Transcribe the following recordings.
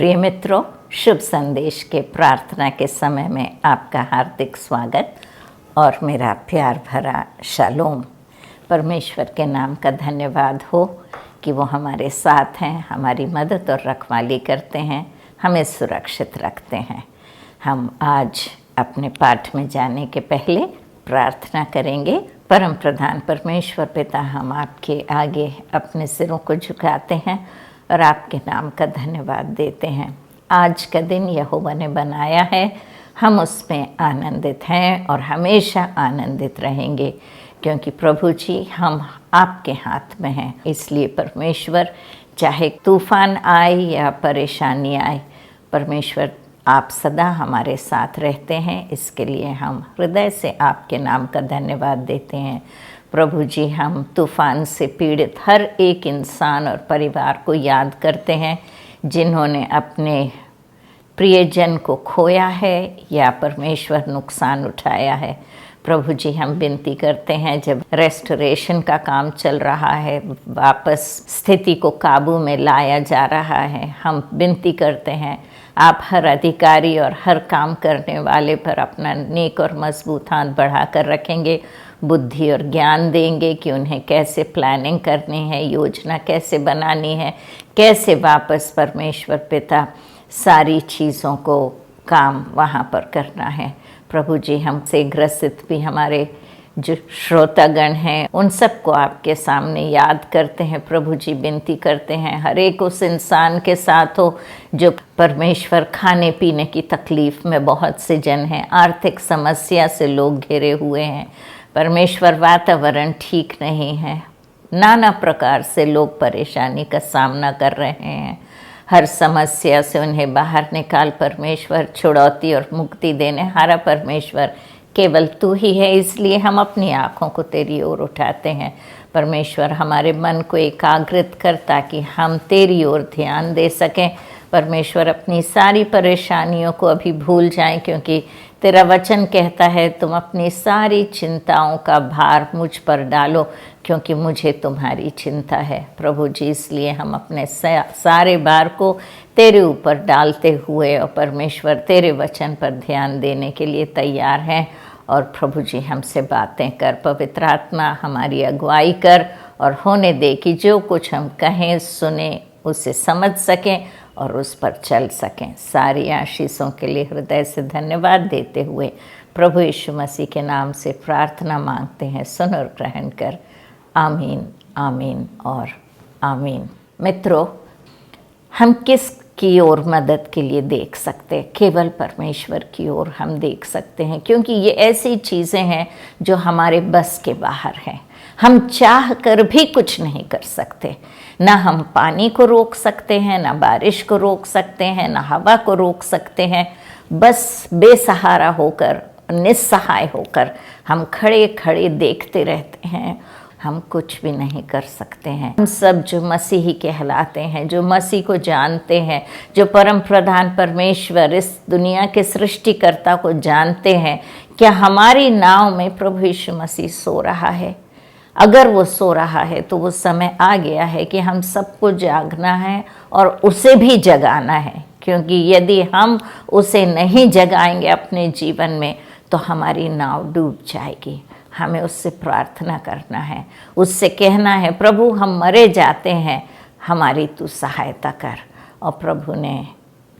प्रिय मित्रों, शुभ संदेश के प्रार्थना के समय में आपका हार्दिक स्वागत और मेरा प्यार भरा शालोम। परमेश्वर के नाम का धन्यवाद हो कि वो हमारे साथ हैं, हमारी मदद और रखवाली करते हैं, हमें सुरक्षित रखते हैं। हम आज अपने पाठ में जाने के पहले प्रार्थना करेंगे। परम प्रधान परमेश्वर पिता, हम आपके आगे अपने सिरों को झुकाते हैं और आपके नाम का धन्यवाद देते हैं। आज का दिन यहोवा ने बनाया है, हम उसमें आनंदित हैं और हमेशा आनंदित रहेंगे, क्योंकि प्रभु जी हम आपके हाथ में हैं। इसलिए परमेश्वर, चाहे तूफान आए या परेशानी आए, परमेश्वर आप सदा हमारे साथ रहते हैं। इसके लिए हम हृदय से आपके नाम का धन्यवाद देते हैं। प्रभु जी, हम तूफान से पीड़ित हर एक इंसान और परिवार को याद करते हैं जिन्होंने अपने प्रियजन को खोया है या परमेश्वर नुकसान उठाया है। प्रभु जी, हम विनती करते हैं, जब रेस्टोरेशन का काम चल रहा है, वापस स्थिति को काबू में लाया जा रहा है, हम विनती करते हैं आप हर अधिकारी और हर काम करने वाले पर अपना नेक और मजबूत हाथ बढ़ा कर रखेंगे, बुद्धि और ज्ञान देंगे कि उन्हें कैसे प्लानिंग करनी है, योजना कैसे बनानी है, कैसे वापस परमेश्वर पिता सारी चीज़ों को काम वहाँ पर करना है। प्रभु जी, हमसे ग्रसित भी हमारे जो श्रोतागण हैं उन सबको आपके सामने याद करते हैं। प्रभु जी, विनती करते हैं हर एक उस इंसान के साथ हो जो परमेश्वर खाने पीने की तकलीफ़ में, बहुत से जन हैं, आर्थिक समस्या से लोग घिरे हुए हैं। परमेश्वर, वातावरण ठीक नहीं है, नाना प्रकार से लोग परेशानी का सामना कर रहे हैं। हर समस्या से उन्हें बाहर निकाल परमेश्वर, छुड़ौती और मुक्ति देने हारा परमेश्वर केवल तू ही है। इसलिए हम अपनी आँखों को तेरी ओर उठाते हैं। परमेश्वर, हमारे मन को एकाग्रित कर ताकि हम तेरी ओर ध्यान दे सकें। परमेश्वर, अपनी सारी परेशानियों को अभी भूल जाएं, क्योंकि तेरा वचन कहता है तुम अपनी सारी चिंताओं का भार मुझ पर डालो, क्योंकि मुझे तुम्हारी चिंता है। प्रभु जी, इसलिए हम अपने सारे भार को तेरे ऊपर डालते हुए और परमेश्वर तेरे वचन पर ध्यान देने के लिए तैयार हैं। और प्रभु जी, हमसे बातें कर, पवित्र आत्मा हमारी अगुवाई कर और होने दे कि जो कुछ हम कहें सुने उसे समझ सकें और उस पर चल सकें। सारी आशीषों के लिए हृदय से धन्यवाद देते हुए प्रभु यीशु मसीह के नाम से प्रार्थना मांगते हैं, सुन और ग्रहण कर। आमीन, आमीन और आमीन। मित्रों, हम किस की ओर मदद के लिए देख सकते हैं? केवल परमेश्वर की ओर हम देख सकते हैं, क्योंकि ये ऐसी चीज़ें हैं जो हमारे बस के बाहर हैं। हम चाह कर भी कुछ नहीं कर सकते। ना हम पानी को रोक सकते हैं, ना बारिश को रोक सकते हैं, ना हवा को रोक सकते हैं। बस बेसहारा होकर, निस्सहाय होकर हम खड़े खड़े देखते रहते हैं। हम कुछ भी नहीं कर सकते हैं। हम सब जो मसीही कहलाते हैं, जो मसीह को जानते हैं, जो परम प्रधान परमेश्वर इस दुनिया के सृष्टिकर्ता को जानते हैं, क्या हमारी नाव में प्रभु यीशु मसीह सो रहा है? अगर वो सो रहा है तो वो समय आ गया है कि हम सबको जागना है और उसे भी जगाना है, क्योंकि यदि हम उसे नहीं जगाएंगे अपने जीवन में तो हमारी नाव डूब जाएगी। हमें उससे प्रार्थना करना है, उससे कहना है, प्रभु हम मरे जाते हैं, हमारी तू सहायता कर। और प्रभु ने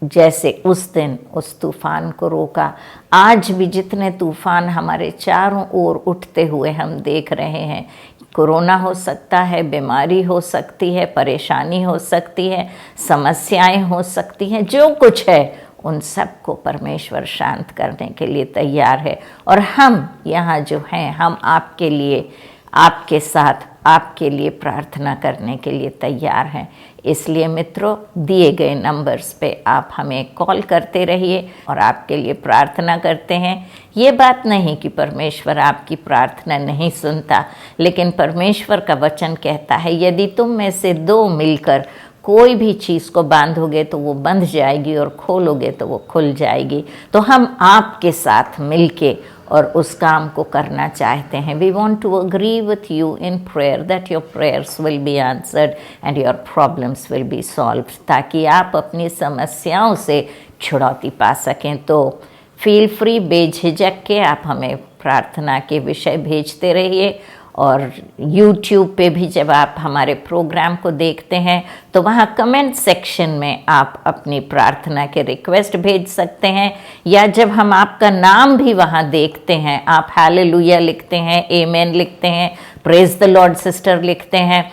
जैसे उस दिन उस तूफान को रोका, आज भी जितने तूफान हमारे चारों ओर उठते हुए हम देख रहे हैं, कोरोना हो सकता है, बीमारी हो सकती है, परेशानी हो सकती है, समस्याएं हो सकती हैं, जो कुछ है उन सब को परमेश्वर शांत करने के लिए तैयार है। और हम यहाँ जो हैं, हम आपके लिए, आपके साथ, आपके लिए प्रार्थना करने के लिए तैयार हैं। इसलिए मित्रों, दिए गए नंबर्स पे आप हमें कॉल करते रहिए और आपके लिए प्रार्थना करते हैं। ये बात नहीं कि परमेश्वर आपकी प्रार्थना नहीं सुनता, लेकिन परमेश्वर का वचन कहता है, यदि तुम में से दो मिलकर कोई भी चीज़ को बांधोगे तो वो बंध जाएगी और खोलोगे तो वो खुल जाएगी। तो हम आपके साथ मिलके और उस काम को करना चाहते हैं। We want to agree with you in prayer that your prayers will be answered and your problems will be solve, ताकि आप अपनी समस्याओं से छुड़ौती पा सकें। तो फील फ्री, बेझिझक के आप हमें प्रार्थना के विषय भेजते रहिए। और YouTube पे भी जब आप हमारे प्रोग्राम को देखते हैं तो वहाँ कमेंट सेक्शन में आप अपनी प्रार्थना के रिक्वेस्ट भेज सकते हैं, या जब हम आपका नाम भी वहाँ देखते हैं, आप हालेलुया लिखते हैं, आमेन लिखते हैं, प्रेज द लॉर्ड सिस्टर लिखते हैं,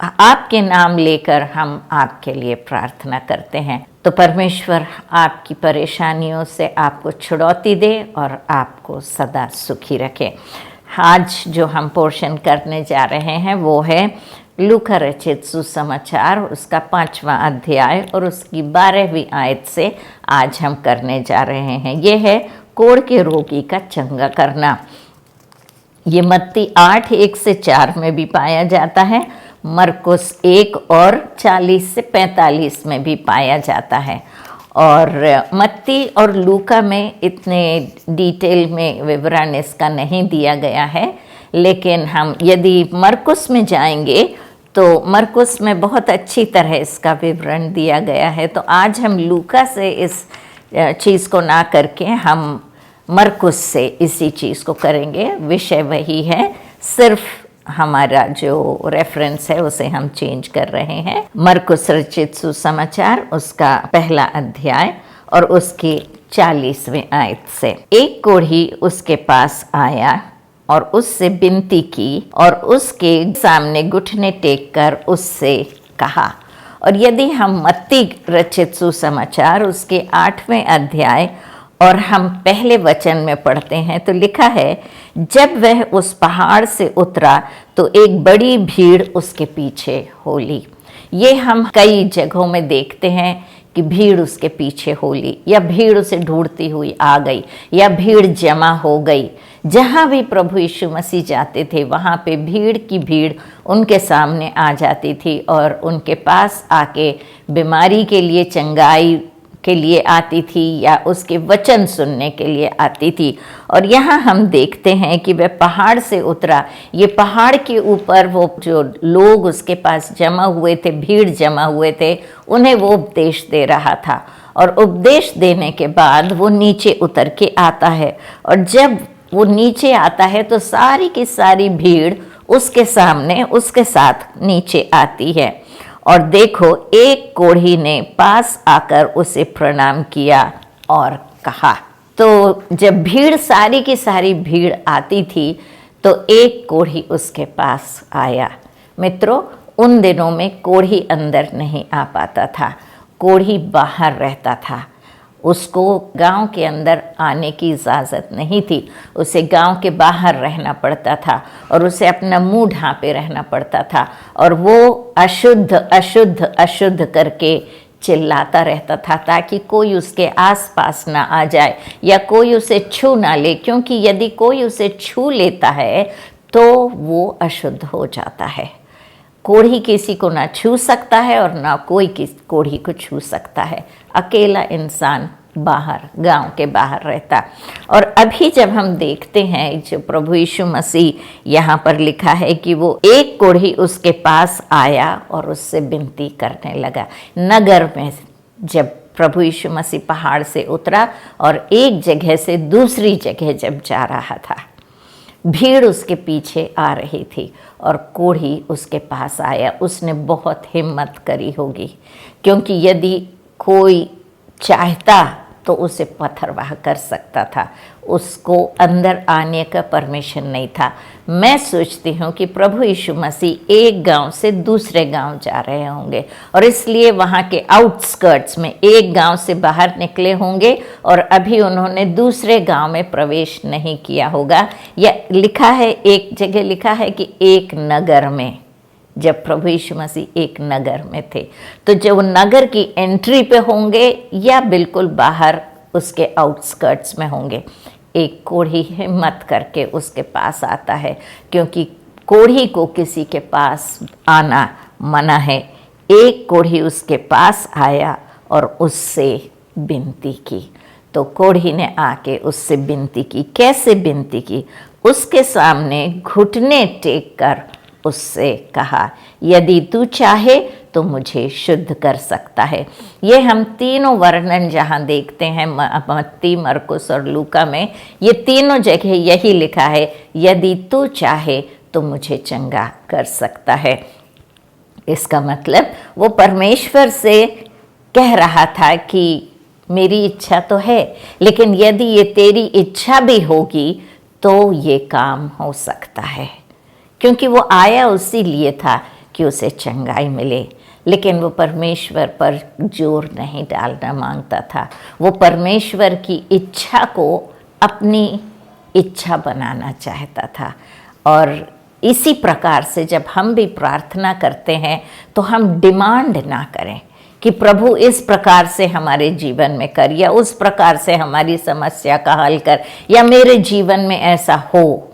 आपके नाम लेकर हम आपके लिए प्रार्थना करते हैं। तो परमेश्वर आपकी परेशानियों से आपको छुड़ौती दे और आपको सदा सुखी रखे। आज जो हम पोर्शन करने जा रहे हैं वो है लूका रचित सुसमाचार, उसका 5वां अध्याय और उसकी 12वीं आयत से आज हम करने जा रहे हैं। ये है कोढ़ के रोगी का चंगा करना। ये मत्ती 8:1-4 में भी पाया जाता है, मरकुस 1 और 40 से 45 में भी पाया जाता है। और मत्ती और लूका में इतने डिटेल में विवरण इसका नहीं दिया गया है, लेकिन हम यदि मरकुस में जाएंगे तो मरकुस में बहुत अच्छी तरह इसका विवरण दिया गया है। तो आज हम लूका से इस चीज़ को ना करके हम मरकुस से इसी चीज़ को करेंगे। विषय वही है, सिर्फ हमारा जो रेफरेंस है उसे हम चेंज कर रहे हैं। मरकुस रचित सुसमाचार उसका 1 अध्याय और उसकी 40वीं आयत से। एक कोढ़ी उसके पास आया और उससे विनती की और उसके सामने घुटने टेक कर उससे कहा। और यदि हम मत्ती रचित सुसमाचार उसके 8वें अध्याय और हम पहले वचन में पढ़ते हैं तो लिखा है, जब वह उस पहाड़ से उतरा तो एक बड़ी भीड़ उसके पीछे हो ली। ये हम कई जगहों में देखते हैं कि भीड़ उसके पीछे हो ली, या भीड़ उसे ढूंढती हुई आ गई, या भीड़ जमा हो गई। जहाँ भी प्रभु यीशु मसीह जाते थे वहाँ पे भीड़ की भीड़ उनके सामने आ जाती थी और उनके पास आके बीमारी के लिए, चंगाई के लिए आती थी, या उसके वचन सुनने के लिए आती थी। और यहाँ हम देखते हैं कि वह पहाड़ से उतरा। ये पहाड़ के ऊपर वो जो लोग उसके पास जमा हुए थे, भीड़ जमा हुए थे, उन्हें वो उपदेश दे रहा था। और उपदेश देने के बाद वो नीचे उतर के आता है, और जब वो नीचे आता है तो सारी की सारी भीड़ उसके सामने उसके साथ नीचे आती है। और देखो, एक कोढ़ी ने पास आकर उसे प्रणाम किया और कहा। तो जब भीड़, सारी की सारी भीड़ आती थी तो एक कोढ़ी उसके पास आया। मित्रों, उन दिनों में कोढ़ी अंदर नहीं आ पाता था, कोढ़ी बाहर रहता था। उसको गांव के अंदर आने की इजाज़त नहीं थी, उसे गांव के बाहर रहना पड़ता था और उसे अपना मुंह ढांपे रहना पड़ता था। और वो अशुद्ध अशुद्ध अशुद्ध करके चिल्लाता रहता था ताकि कोई उसके आसपास ना आ जाए या कोई उसे छू ना ले, क्योंकि यदि कोई उसे छू लेता है तो वो अशुद्ध हो जाता है। कोढ़ी किसी को ना छू सकता है और ना कोई कोढ़ी को छू सकता है। अकेला इंसान बाहर, गांव के बाहर रहता। और अभी जब हम देखते हैं जो प्रभु यीशु मसीह यहाँ पर लिखा है कि वो एक कोढ़ी उसके पास आया और उससे विनती करने लगा। नगर में जब प्रभु यीशु मसीह पहाड़ से उतरा और एक जगह से दूसरी जगह जब जा रहा था, भीड़ उसके पीछे आ रही थी और कोढ़ी उसके पास आया। उसने बहुत हिम्मत करी होगी, क्योंकि यदि कोई चाहता तो उसे पत्थरवाह कर सकता था, उसको अंदर आने का परमिशन नहीं था। मैं सोचती हूँ कि प्रभु यीशु मसीह एक गांव से दूसरे गांव जा रहे होंगे और इसलिए वहाँ के आउटस्कर्ट्स में एक गांव से बाहर निकले होंगे और अभी उन्होंने दूसरे गांव में प्रवेश नहीं किया होगा। या लिखा है, एक जगह लिखा है कि एक नगर में, जब प्रभु यीशु मसीह एक नगर में थे, तो जो नगर की एंट्री पे होंगे या बिल्कुल बाहर उसके आउटस्कर्ट्स में होंगे, एक कोढ़ी हिम्मत करके उसके पास आता है, क्योंकि कोढ़ी को किसी के पास आना मना है। एक कोढ़ी उसके पास आया और उससे विनती की। तो कोढ़ी ने आके उससे विनती की। कैसे विनती की? उसके सामने घुटने टेक कर उससे कहा, यदि तू चाहे तो मुझे शुद्ध कर सकता है। ये हम तीनों वर्णन जहाँ देखते हैं मत्ती, मरकुस और लूका में, ये तीनों जगह यही लिखा है, यदि तू चाहे तो मुझे चंगा कर सकता है। इसका मतलब वो परमेश्वर से कह रहा था कि मेरी इच्छा तो है, लेकिन यदि ये तेरी इच्छा भी होगी तो ये काम हो सकता है। क्योंकि वो आया उसी लिए था कि उसे चंगाई मिले, लेकिन वो परमेश्वर पर जोर नहीं डालना मांगता था। वो परमेश्वर की इच्छा को अपनी इच्छा बनाना चाहता था। और इसी प्रकार से जब हम भी प्रार्थना करते हैं तो हम डिमांड ना करें कि प्रभु इस प्रकार से हमारे जीवन में कर, या उस प्रकार से हमारी समस्या का हल कर, या मेरे जीवन में ऐसा हो।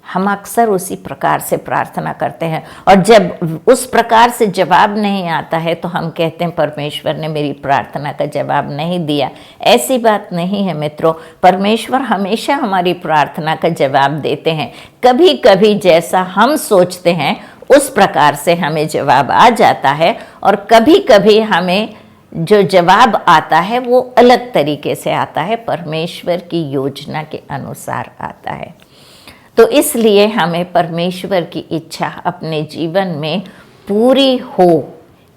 हम अक्सर उसी प्रकार से प्रार्थना करते हैं, और जब उस प्रकार से जवाब नहीं आता है तो हम कहते हैं परमेश्वर ने मेरी प्रार्थना का जवाब नहीं दिया। ऐसी बात नहीं है मित्रों, परमेश्वर हमेशा हमारी प्रार्थना का जवाब देते हैं। कभी कभी जैसा हम सोचते हैं उस प्रकार से हमें जवाब आ जाता है, और कभी कभी हमें जो जवाब आता है वो अलग तरीके से आता है, परमेश्वर की योजना के अनुसार आता है। तो इसलिए हमें परमेश्वर की इच्छा अपने जीवन में पूरी हो,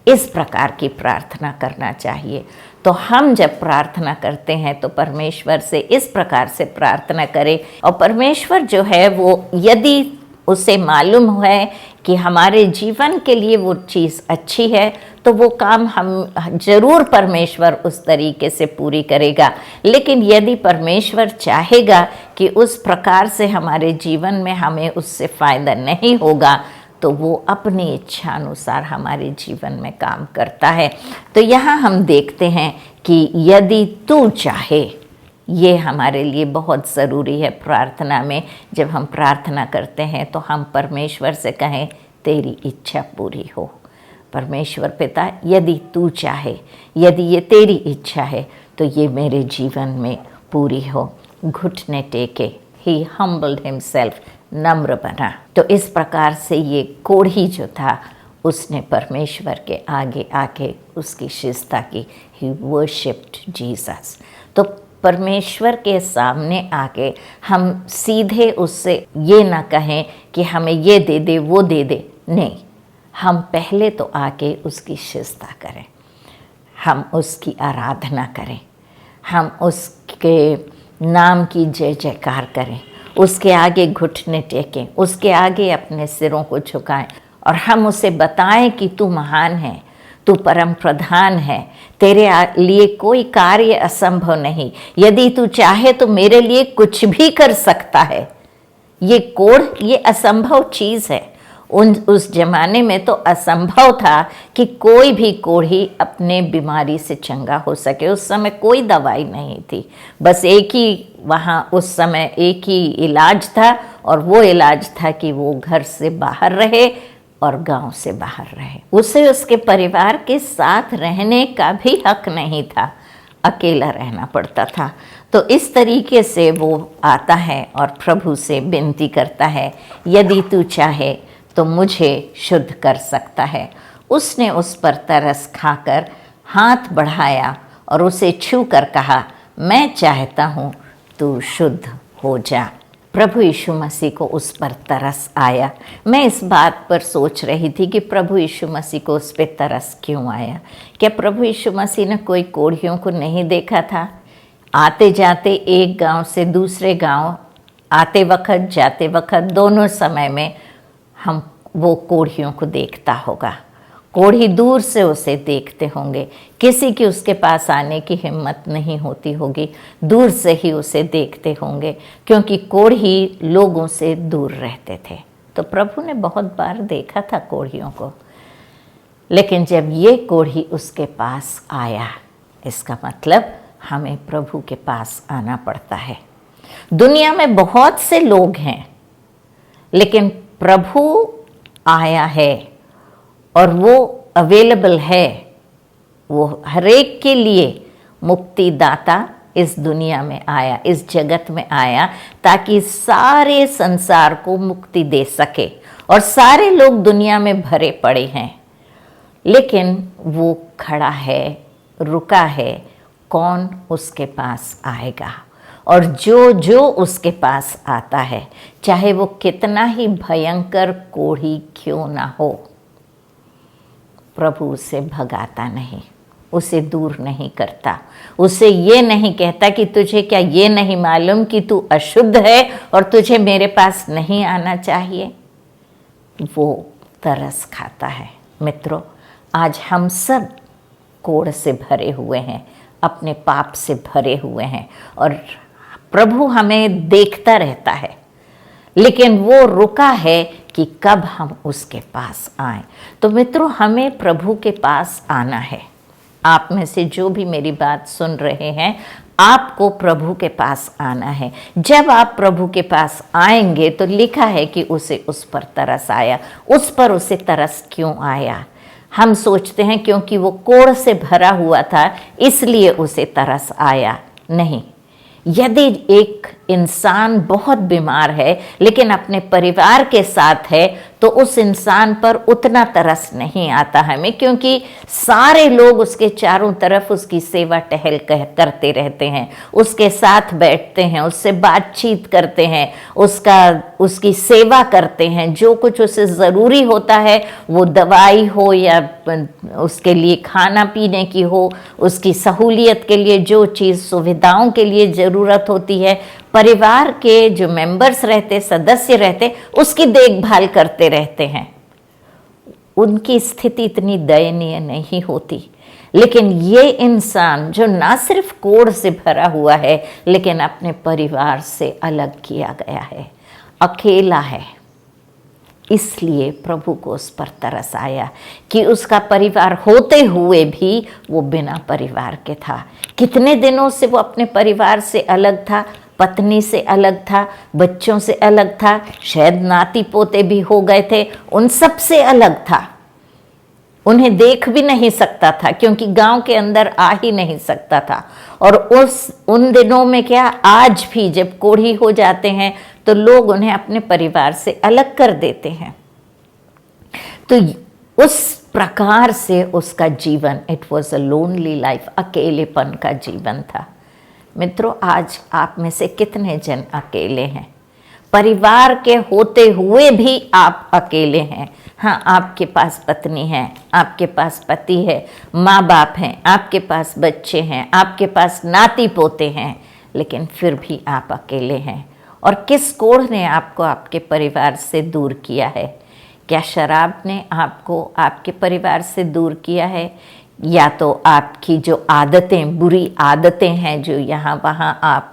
इस प्रकार की प्रार्थना करना चाहिए। तो हम जब प्रार्थना करते हैं तो परमेश्वर से इस प्रकार से प्रार्थना करें, और परमेश्वर जो है वो, यदि उसे मालूम है कि हमारे जीवन के लिए वो चीज़ अच्छी है, तो वो काम हम जरूर परमेश्वर उस तरीके से पूरी करेगा। लेकिन यदि परमेश्वर चाहेगा कि उस प्रकार से हमारे जीवन में हमें उससे फ़ायदा नहीं होगा, तो वो अपनी इच्छा अनुसार हमारे जीवन में काम करता है। तो यहाँ हम देखते हैं कि यदि तू चाहे, ये हमारे लिए बहुत ज़रूरी है प्रार्थना में। जब हम प्रार्थना करते हैं तो हम परमेश्वर से कहें तेरी इच्छा पूरी हो। परमेश्वर पिता, यदि तू चाहे, यदि ये तेरी इच्छा है तो ये मेरे जीवन में पूरी हो। घुटने टेके, ही हम्बल्ड हिमसेल्फ, नम्र बना। तो इस प्रकार से ये कोढ़ी जो था उसने परमेश्वर के आगे आके उसकी शिष्टता की। ही वर्शिप्ड जीसस। तो परमेश्वर के सामने आके हम सीधे उससे ये ना कहें कि हमें ये दे दे वो दे दे, नहीं, हम पहले तो आके उसकी शिष्टता करें, हम उसकी आराधना करें, हम उसके नाम की जय जयकार करें, उसके आगे घुटने टेकें, उसके आगे अपने सिरों को झुकाएं, और हम उसे बताएं कि तू महान है, तू परम प्रधान है, तेरे लिए कोई कार्य असंभव नहीं। यदि तू चाहे तो मेरे लिए कुछ भी कर सकता है। ये कोढ़, ये असंभव चीज़ है। उस जमाने में तो असंभव था कि कोई भी कोढ़ी अपने बीमारी से चंगा हो सके। उस समय कोई दवाई नहीं थी, बस एक ही वहाँ उस समय एक ही इलाज था, और वो इलाज था कि वो घर से बाहर रहे और गांव से बाहर रहे। उसे उसके परिवार के साथ रहने का भी हक नहीं था, अकेला रहना पड़ता था। तो इस तरीके से वो आता है और प्रभु से विनती करता है, यदि तू चाहे तो मुझे शुद्ध कर सकता है। उसने उस पर तरस खाकर हाथ बढ़ाया और उसे छू कर कहा, मैं चाहता हूँ तू शुद्ध हो जा। प्रभु यीशु मसीह को उस पर तरस आया। मैं इस बात पर सोच रही थी कि प्रभु यीशु मसीह को उस पर तरस क्यों आया। क्या प्रभु यीशु मसीह ने कोई कोढ़ियों को नहीं देखा था? आते जाते एक गांव से दूसरे गांव, आते वक्त जाते वक्त, दोनों समय में हम वो कोढ़ियों को देखता होगा। कोढ़ी दूर से उसे देखते होंगे, किसी की उसके पास आने की हिम्मत नहीं होती होगी, दूर से ही उसे देखते होंगे, क्योंकि कोढ़ी लोगों से दूर रहते थे। तो प्रभु ने बहुत बार देखा था कोढ़ियों को, लेकिन जब ये कोढ़ी उसके पास आया, इसका मतलब हमें प्रभु के पास आना पड़ता है। दुनिया में बहुत से लोग हैं, लेकिन प्रभु आया है और वो अवेलेबल है। वो हरेक के लिए मुक्तिदाता इस दुनिया में आया, इस जगत में आया, ताकि सारे संसार को मुक्ति दे सके। और सारे लोग दुनिया में भरे पड़े हैं, लेकिन वो खड़ा है, रुका है, कौन उसके पास आएगा। और जो जो उसके पास आता है, चाहे वो कितना ही भयंकर कोढ़ी क्यों ना हो, प्रभु उसे भगाता नहीं, उसे दूर नहीं करता, उसे ये नहीं कहता कि तुझे क्या ये नहीं मालूम कि तू अशुद्ध है और तुझे मेरे पास नहीं आना चाहिए। वो तरस खाता है। मित्रों, आज हम सब कोढ़ से भरे हुए हैं, अपने पाप से भरे हुए हैं, और प्रभु हमें देखता रहता है, लेकिन वो रुका है कि कब हम उसके पास आएं। तो मित्रों, हमें प्रभु के पास आना है। आप में से जो भी मेरी बात सुन रहे हैं, आपको प्रभु के पास आना है। जब आप प्रभु के पास आएंगे तो लिखा है कि उसे उस पर तरस आया। उस पर उसे तरस क्यों आया? हम सोचते हैं क्योंकि वो कोढ़ से भरा हुआ था इसलिए उसे तरस आया। नहीं, यदि एक इंसान बहुत बीमार है लेकिन अपने परिवार के साथ है तो उस इंसान पर उतना तरस नहीं आता हमें, क्योंकि सारे लोग उसके चारों तरफ उसकी सेवा टहल करते रहते हैं, उसके साथ बैठते हैं, उससे बातचीत करते हैं, उसकी सेवा करते हैं। जो कुछ उसे ज़रूरी होता है, वो दवाई हो या उसके लिए खाना पीने की हो, उसकी सहूलियत के लिए जो चीज़ सुविधाओं के लिए ज़रूरत होती है, परिवार के जो मेंबर्स रहते, सदस्य रहते, उसकी देखभाल करते रहते हैं। उनकी स्थिति इतनी दयनीय नहीं होती। लेकिन ये इंसान जो ना सिर्फ कोढ़ से भरा हुआ है, लेकिन अपने परिवार से अलग किया गया है, अकेला है, इसलिए प्रभु को उस पर तरस आया कि उसका परिवार होते हुए भी वो बिना परिवार के था। कितने दिनों से वो अपने परिवार से अलग था, पत्नी से अलग था, बच्चों से अलग था, शायद नाती पोते भी हो गए थे, उन सब से अलग था। उन्हें देख भी नहीं सकता था क्योंकि गांव के अंदर आ ही नहीं सकता था। और उन दिनों में क्या, आज भी जब कोढ़ी हो जाते हैं तो लोग उन्हें अपने परिवार से अलग कर देते हैं। तो उस प्रकार से उसका जीवन, it was a lonely life, अकेलेपन का जीवन था। मित्रों, आज आप में से कितने जन अकेले हैं? परिवार के होते हुए भी आप अकेले हैं। हाँ, आपके पास पत्नी है, आपके पास पति है, माँ बाप हैं, आपके पास बच्चे हैं, आपके पास नाती पोते हैं, लेकिन फिर भी आप अकेले हैं। और किस कोढ़ ने आपको आपके परिवार से दूर किया है? क्या शराब ने आपको आपके परिवार से दूर किया है? या तो आपकी जो आदतें, बुरी आदतें हैं, जो यहाँ वहाँ आप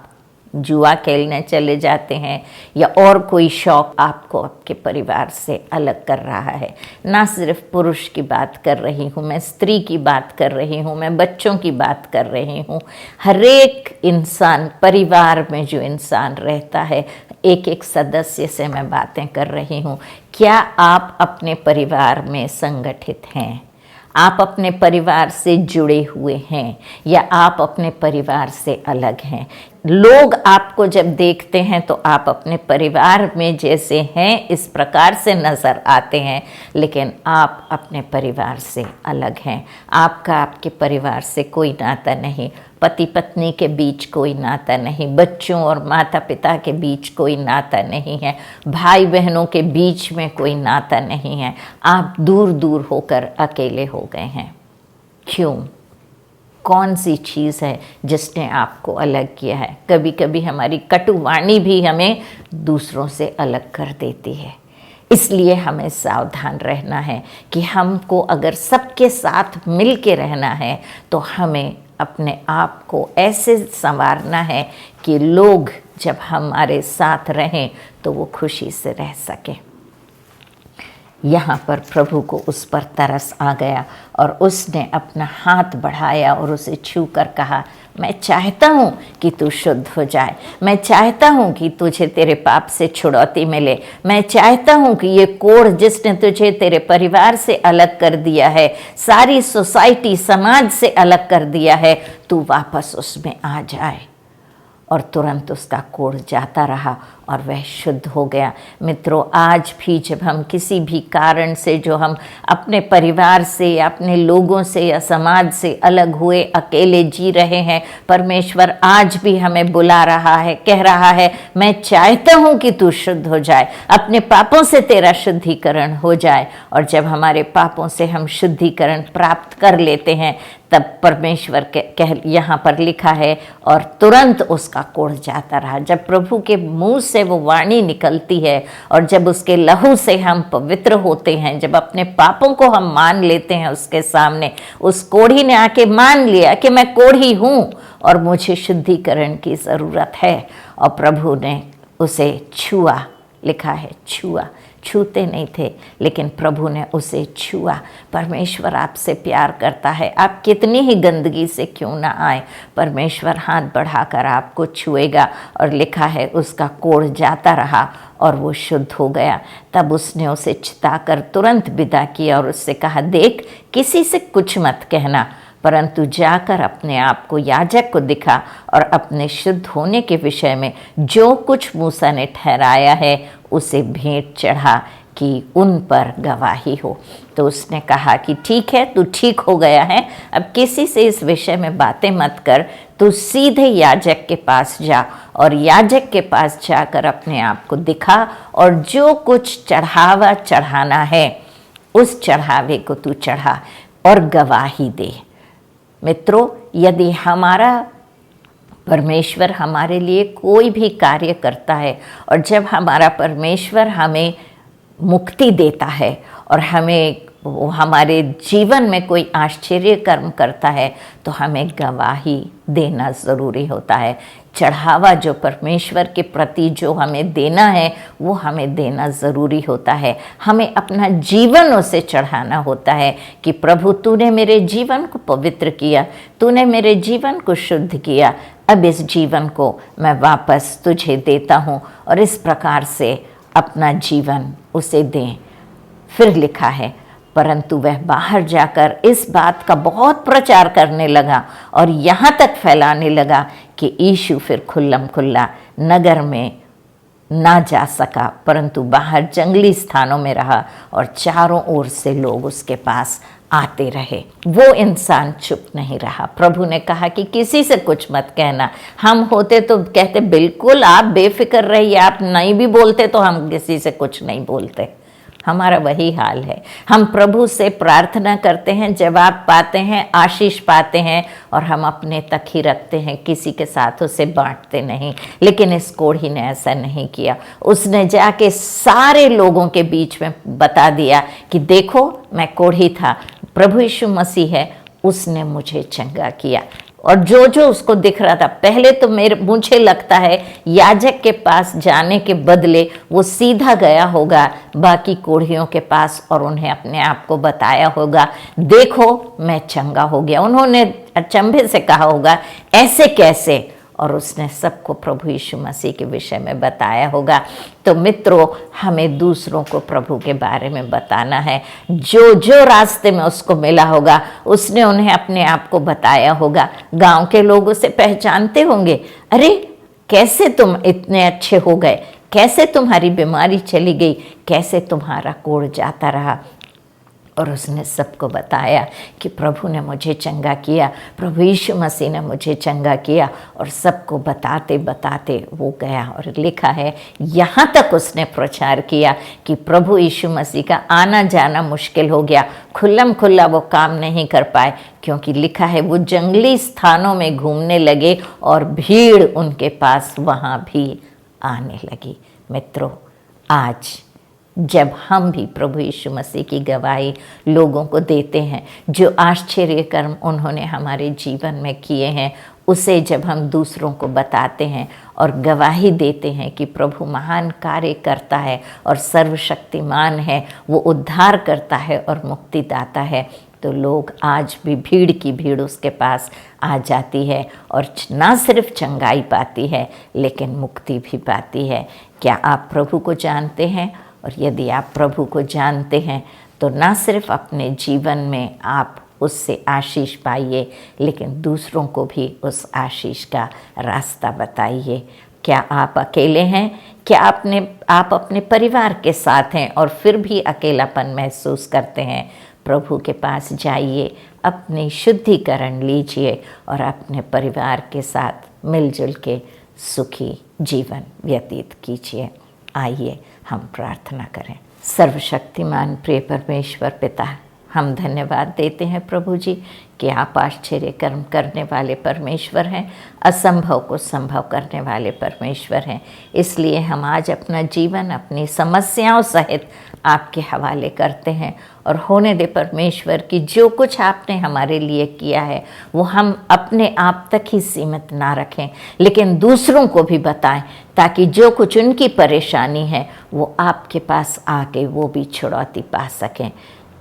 जुआ खेलने चले जाते हैं, या और कोई शौक आपको आपके परिवार से अलग कर रहा है। ना सिर्फ पुरुष की बात कर रही हूँ मैं, स्त्री की बात कर रही हूँ मैं, बच्चों की बात कर रही हूँ। हर एक इंसान, परिवार में जो इंसान रहता है, एक एक सदस्य से मैं बातें कर रही हूँ। क्या आप अपने परिवार में संगठित हैं? आप अपने परिवार से जुड़े हुए हैं या आप अपने परिवार से अलग हैं? लोग आपको जब देखते हैं तो आप अपने परिवार में जैसे हैं इस प्रकार से नज़र आते हैं, लेकिन आप अपने परिवार से अलग हैं। आपका आपके परिवार से कोई नाता नहीं, पति पत्नी के बीच कोई नाता नहीं, बच्चों और माता पिता के बीच कोई नाता नहीं है, भाई बहनों के बीच में कोई नाता नहीं है। आप दूर दूर होकर अकेले हो गए हैं। क्यों? कौन सी चीज़ है जिसने आपको अलग किया है? कभी कभी हमारी कटुवाणी भी हमें दूसरों से अलग कर देती है। इसलिए हमें सावधान रहना है कि हमको अगर सबके साथ मिल के रहना है तो हमें अपने आप को ऐसे संवारना है कि लोग जब हमारे साथ रहें तो वो खुशी से रह सकें। यहाँ पर प्रभु को उस पर तरस आ गया और उसने अपना हाथ बढ़ाया और उसे छू कर कहा, मैं चाहता हूँ कि तू शुद्ध हो जाए, मैं चाहता हूँ कि तुझे तेरे पाप से छुड़ौती मिले, मैं चाहता हूँ कि ये कोढ़ जिसने तुझे तेरे परिवार से अलग कर दिया है, सारी सोसाइटी समाज से अलग कर दिया है, तू वापस उसमें आ जाए। और तुरंत उसका कोढ़ जाता रहा और वह शुद्ध हो गया। मित्रों, आज भी जब हम किसी भी कारण से, जो हम अपने परिवार से, अपने लोगों से या समाज से अलग हुए, अकेले जी रहे हैं, परमेश्वर आज भी हमें बुला रहा है, कह रहा है, मैं चाहता हूँ कि तू शुद्ध हो जाए, अपने पापों से तेरा शुद्धिकरण हो जाए। और जब हमारे पापों से हम शुद्धिकरण प्राप्त कर लेते हैं, तब परमेश्वर के यहाँ पर लिखा है, और तुरंत उसका कोढ़ जाता रहा। जब प्रभु के मुंह से वो वाणी निकलती है और जब उसके लहू से हम पवित्र होते हैं, जब अपने पापों को हम मान लेते हैं उसके सामने, उस कोढ़ी ने आके मान लिया कि मैं कोढ़ी हूँ और मुझे शुद्धिकरण की ज़रूरत है, और प्रभु ने उसे छुआ। लिखा है छुआ, छूते नहीं थे लेकिन प्रभु ने उसे छुआ। परमेश्वर आपसे प्यार करता है, आप कितनी ही गंदगी से क्यों ना आए, परमेश्वर हाथ बढ़ाकर आपको छुएगा। और लिखा है उसका कोढ़ जाता रहा और वो शुद्ध हो गया। तब उसने उसे चिताकर तुरंत विदा किया और उससे कहा, देख, किसी से कुछ मत कहना, परंतु जाकर अपने आप को याजक को दिखा और अपने शुद्ध होने के विषय में जो कुछ मूसा ने ठहराया है उसे भेंट चढ़ा कि उन पर गवाही हो। तो उसने कहा कि ठीक है, तू ठीक हो गया है, अब किसी से इस विषय में बातें मत कर, तू सीधे याजक के पास जा और याजक के पास जाकर अपने आप को दिखा और जो कुछ चढ़ावा चढ़ाना है उस चढ़ावे को तू चढ़ा और गवाही दे। मित्रों, यदि हमारा परमेश्वर हमारे लिए कोई भी कार्य करता है और जब हमारा परमेश्वर हमें मुक्ति देता है और हमें वो हमारे जीवन में कोई आश्चर्य कर्म करता है, तो हमें गवाही देना ज़रूरी होता है। चढ़ावा जो परमेश्वर के प्रति जो हमें देना है वो हमें देना ज़रूरी होता है। हमें अपना जीवन उसे चढ़ाना होता है कि प्रभु, तूने मेरे जीवन को पवित्र किया, तूने मेरे जीवन को शुद्ध किया, अब इस जीवन को मैं वापस तुझे देता हूँ। और इस प्रकार से अपना जीवन उसे दें। फिर लिखा है, परंतु वह बाहर जाकर इस बात का बहुत प्रचार करने लगा और यहाँ तक फैलाने लगा कि यीशु फिर खुल्लम खुल्ला नगर में ना जा सका, परंतु बाहर जंगली स्थानों में रहा और चारों ओर से लोग उसके पास आते रहे। वो इंसान चुप नहीं रहा। प्रभु ने कहा कि किसी से कुछ मत कहना। हम होते तो कहते, बिल्कुल आप बेफिक्र रहिए, आप नहीं भी बोलते तो हम किसी से कुछ नहीं बोलते। हमारा वही हाल है। हम प्रभु से प्रार्थना करते हैं, जवाब पाते हैं, आशीष पाते हैं और हम अपने तक ही रखते हैं, किसी के साथ उसे बांटते नहीं। लेकिन इस कोढ़ी ने ऐसा नहीं किया। उसने जाके सारे लोगों के बीच में बता दिया कि देखो, मैं कोढ़ी था, प्रभु यीशु मसीह है, उसने मुझे चंगा किया। और जो जो उसको दिख रहा था, पहले तो मुझे लगता है याजक के पास जाने के बदले वो सीधा गया होगा बाकी कोढ़ियों के पास और उन्हें अपने आप को बताया होगा, देखो मैं चंगा हो गया। उन्होंने अचंभे से कहा होगा, ऐसे कैसे? और उसने सबको प्रभु यीशु मसीह के विषय में बताया होगा। तो मित्रों, हमें दूसरों को प्रभु के बारे में बताना है। जो जो रास्ते में उसको मिला होगा उसने उन्हें अपने आप को बताया होगा। गांव के लोग उसे पहचानते होंगे, अरे कैसे तुम इतने अच्छे हो गए, कैसे तुम्हारी बीमारी चली गई, कैसे तुम्हारा कोढ़ जाता रहा। और उसने सबको बताया कि प्रभु ने मुझे चंगा किया, प्रभु यीशु मसीह ने मुझे चंगा किया। और सबको बताते बताते वो गया। और लिखा है, यहाँ तक उसने प्रचार किया कि प्रभु यीशु मसीह का आना जाना मुश्किल हो गया। खुल्लम खुल्ला वो काम नहीं कर पाए, क्योंकि लिखा है वो जंगली स्थानों में घूमने लगे और भीड़ उनके पास वहाँ भी आने लगी। मित्रों, आज जब हम भी प्रभु यीशु मसीह की गवाही लोगों को देते हैं, जो आश्चर्य कर्म उन्होंने हमारे जीवन में किए हैं, उसे जब हम दूसरों को बताते हैं और गवाही देते हैं कि प्रभु महान कार्य करता है और सर्वशक्तिमान है, वो उद्धार करता है और मुक्तिदाता है, तो लोग आज भी भीड़ की भीड़ उसके पास आ जाती है और ना सिर्फ चंगाई पाती है लेकिन मुक्ति भी पाती है। क्या आप प्रभु को जानते हैं? और यदि आप प्रभु को जानते हैं तो ना सिर्फ अपने जीवन में आप उससे आशीष पाइए, लेकिन दूसरों को भी उस आशीष का रास्ता बताइए। क्या आप अकेले हैं? क्या आप अपने परिवार के साथ हैं और फिर भी अकेलापन महसूस करते हैं? प्रभु के पास जाइए, अपनी शुद्धिकरण लीजिए और अपने परिवार के साथ मिलजुल के सुखी जीवन व्यतीत कीजिए। आइए हम प्रार्थना करें। सर्वशक्तिमान प्रिय परमेश्वर पिता, हम धन्यवाद देते हैं प्रभु जी कि आप आश्चर्य कर्म करने वाले परमेश्वर हैं, असंभव को संभव करने वाले परमेश्वर हैं। इसलिए हम आज अपना जीवन अपनी समस्याओं सहित आपके हवाले करते हैं और होने दे परमेश्वर कि जो कुछ आपने हमारे लिए किया है वो हम अपने आप तक ही सीमित ना रखें, लेकिन दूसरों को भी बताएं, ताकि जो कुछ उनकी परेशानी है वो आपके पास आके वो भी छुड़ौती पा सकें।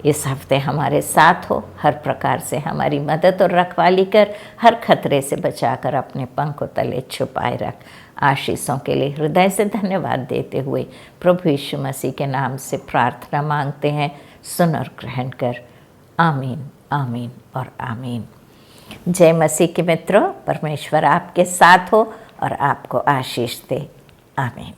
इस हफ्ते हमारे साथ हो, हर प्रकार से हमारी मदद और रखवाली कर, हर खतरे से बचाकर अपने पंखों तले छुपाए रख। आशीषों के लिए हृदय से धन्यवाद देते हुए प्रभु यीशु मसीह के नाम से प्रार्थना मांगते हैं। सुन और ग्रहण कर। आमीन, आमीन और आमीन। जय मसीह के मित्रों, परमेश्वर आपके साथ हो और आपको आशीष दे। आमीन।